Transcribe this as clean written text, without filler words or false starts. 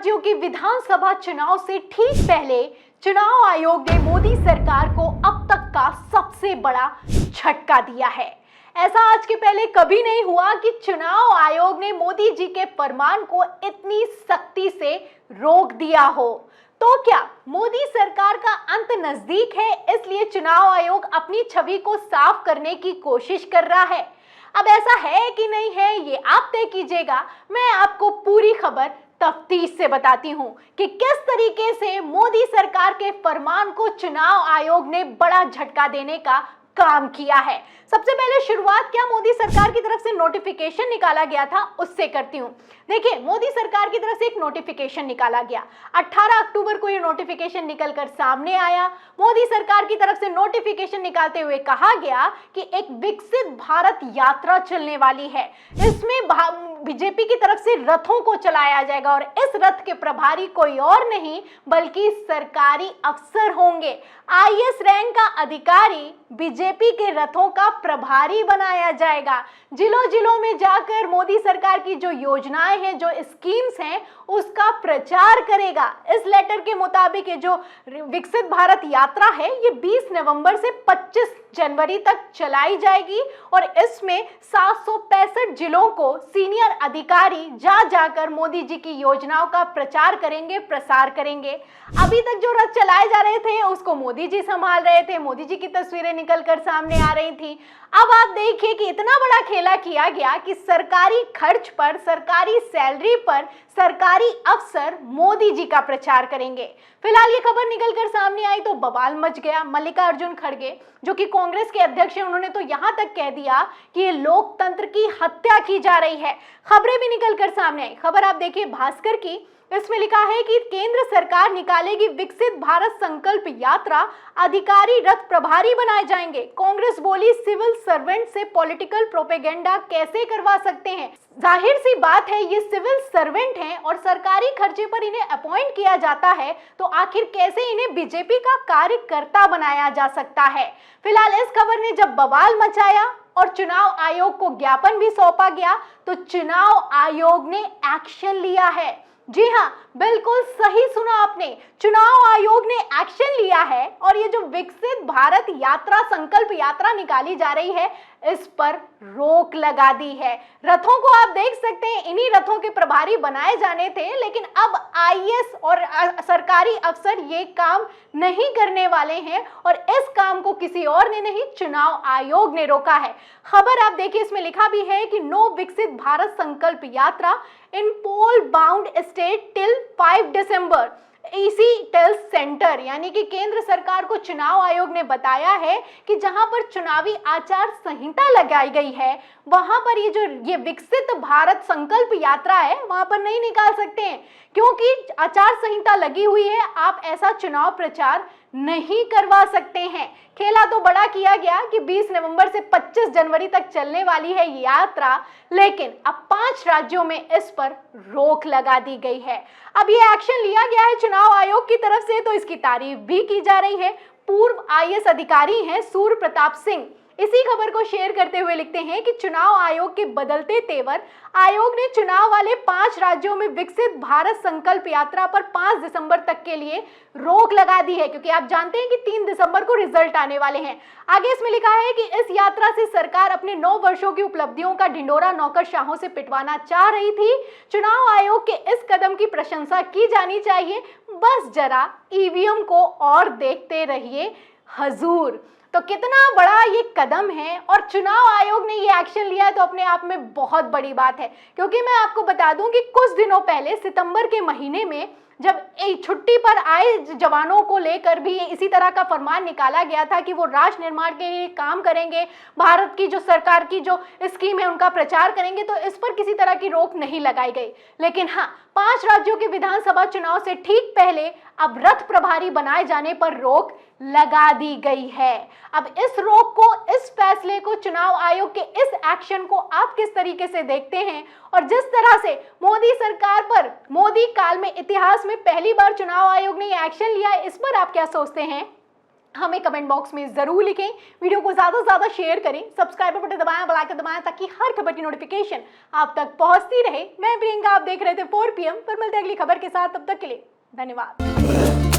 राज्यों के विधानसभा चुनाव से ठीक पहले चुनाव आयोग ने मोदी सरकार को अब तक का सबसे बड़ा झटका दिया है। ऐसा आज के पहले कभी नहीं हुआ कि चुनाव आयोग ने मोदी जी के फरमान को इतनी सख्ती से रोक दिया हो। तो क्या मोदी सरकार का अंत नजदीक है, इसलिए चुनाव आयोग अपनी छवि को साफ करने की कोशिश कर रहा है? अब ऐसा है कि नहीं है, ये आप तय कीजिएगा। मैं आपको पूरी खबर तफ्तीश से बताती हूं कि किस तरीके से मोदी सरकार के फरमान को चुनाव आयोग ने बड़ा झटका देने का काम किया है। सबसे पहले शुरुआत क्या मोदी सरकार की तरफ से नोटिफिकेशन निकाला गया था उससे करती हूं। देखिए, मोदी सरकार की तरफ से एक नोटिफिकेशन निकाला गया। 18 अक्टूबर को ये नोटिफिकेशन निकलकर सामने आया। मोदी सरकार की तरफ से नोटिफिकेशन निकालते हुए कहा गया कि एक विकसित भारत यात्रा चलने वाली है। इसमें बीजेपी की तरफ से रथों को चलाया जाएगा और इस रथ के प्रभारी कोई और नहीं बल्कि सरकारी अफसर होंगे। आईएएस रैंक का अधिकारी बीजेपी के रथों का प्रभारी बनाया जाएगा। जिलों जिलों में जाकर मोदी सरकार की जो योजनाएं हैं, जो स्कीम्स हैं, उसका प्रचार करेगा। इस लेटर के मुताबिक ये जो विकसित भारत यात्रा है, ये 20 नवंबर से 25 जनवरी तक चलाई जाएगी और इसमें 765 जिलों को सीनियर अधिकारी जा जाकर मोदी जी की योजनाओं का प्रचार करेंगे, प्रसार करेंगे। अभी तक जो रथ चलाए जा रहे थे उसको मोदी जी संभाल रहे थे, मोदी जी की तस्वीरें निकलकर सामने आ रही थी। अब आप देखिए कि इतना बड़ा खेला किया गया कि सरकारी खर्च पर, सरकारी सैलरी पर सरकारी अफसर मोदी जी का प्रचार करेंगे। फिलहाल ये खबर निकलकर सामने आई तो बवाल मच गया। मल्लिकार्जुन खड़गे जो कि कांग्रेस के अध्यक्ष हैं, उन्होंने तो यहां तक कह दिया कि ये लोकतंत्र की हत्या की जा रही है। खबरें भी निकलकर सामने आई। खबर आप देखिए भास्कर की, इसमें लिखा है कि केंद्र सरकार निकालेगी विकसित भारत संकल्प यात्रा, अधिकारी रथ प्रभारी बनाए जाएंगे। कांग्रेस बोली सिविल सर्वेंट से पॉलिटिकल प्रोपेगेंडा कैसे करवा सकते हैं। जाहिर सी बात है, ये सिविल सर्वेंट हैं और सरकारी खर्चे पर इन्हें अपॉइंट किया जाता है, तो आखिर कैसे इन्हें बीजेपी का कार्यकर्ता बनाया जा सकता है। फिलहाल इस खबर ने जब बवाल मचाया और चुनाव आयोग को ज्ञापन भी सौंपा गया, तो चुनाव आयोग ने एक्शन लिया है। जी हाँ, बिल्कुल सही सुना आपने, चुनाव आयोग ने एक्शन लिया है और ये जो विकसित भारत यात्रा, संकल्प यात्रा निकाली जा रही है, इस पर रोक लगा दी है। रथों को आप देख सकते हैं, इन्हीं रथों के प्रभारी बनाए जाने थे, लेकिन अब आईएएस और सरकारी अफसर ये काम नहीं करने वाले हैं और इस काम को किसी और ने नहीं, चुनाव आयोग ने रोका है। खबर आप देखिए, इसमें लिखा भी है कि नो विकसित भारत संकल्प यात्रा इन पोल बाउंड स्टेट टिल 5 दिसंबर इसी टेल्स सेंटर, यानी कि केंद्र सरकार को चुनाव आयोग ने बताया है कि जहां पर चुनावी आचार संहिता लगाई गई है, वहां पर ये विकसित भारत संकल्प यात्रा है, वहां पर नहीं निकाल सकते हैं, क्योंकि आचार संहिता लगी हुई है। आप ऐसा चुनाव प्रचार नहीं करवा सकते हैं। खेला तो बड़ा किया गया कि 20 नवंबर से 25 जनवरी तक चलने वाली है ये यात्रा, लेकिन अब 5 राज्यों में इस पर रोक लगा दी गई है। अब ये एक्शन लिया गया है चुनाव आयोग की तरफ से, तो इसकी तारीफ भी की जा रही है। पूर्व आईएएस अधिकारी हैं सूर्य प्रताप सिंह, इसी खबर को शेयर करते हुए लिखते हैं कि चुनाव आयोग के बदलते तेवर, आयोग ने चुनाव वाले 5 राज्यों में विकसित भारत संकल्प यात्रा पर 5 दिसंबर तक के लिए रोक लगा दी है, क्योंकि आप जानते हैं कि 3 दिसंबर को रिजल्ट आने वाले हैं। आगे इसमें लिखा है कि इस यात्रा से सरकार अपने 9 वर्षों की उपलब्धियों का ढिंडोरा नौकरशाहों से पिटवाना चाह रही थी। चुनाव आयोग के इस कदम की प्रशंसा की जानी चाहिए। बस जरा ईवीएम को और देखते रहिए हजूर। तो कितना बड़ा ये कदम है और चुनाव आयोग ने ये एक्शन लिया है, तो अपने आप में बहुत बड़ी बात है। क्योंकि मैं आपको बता दूं कि कुछ दिनों पहले सितंबर के महीने में जब छुट्टी पर आए जवानों को लेकर भी इसी तरह का फरमान निकाला गया था कि वो राष्ट्र निर्माण के लिए काम करेंगे, भारत की जो सरकार की जो स्कीम है उनका प्रचार करेंगे, तो इस पर किसी तरह की रोक नहीं लगाई गई। लेकिन हाँ, 5 राज्यों के विधानसभा चुनाव से ठीक पहले अब रथ प्रभारी बनाए जाने पर रोक लगा दी गई है। अब इस रोक को, इस फैसले को, चुनाव आयोग के इस एक्शन को आप किस तरीके से देखते हैं? और जिस तरह से मोदी सरकार पर मोदी काल में इतिहास में पहली बार चुनाव आयोग ने ये एक्शन लिया है, इस पर आप क्या सोचते हैं? हमें कमेंट बॉक्स में जरूर लिखें, वीडियो को ज्यादा से ज्यादा शेयर करें, सब्सक्राइब बटन दबाएं, बेल आइकन दबाएं ताकि हर खबर की नोटिफिकेशन आप तक पहुंचती रहे। मैं प्रियंका, आप देख रहे थे 4 PM पर। मिलते हैं अगली खबर के साथ, तब तक के लिए धन्यवाद।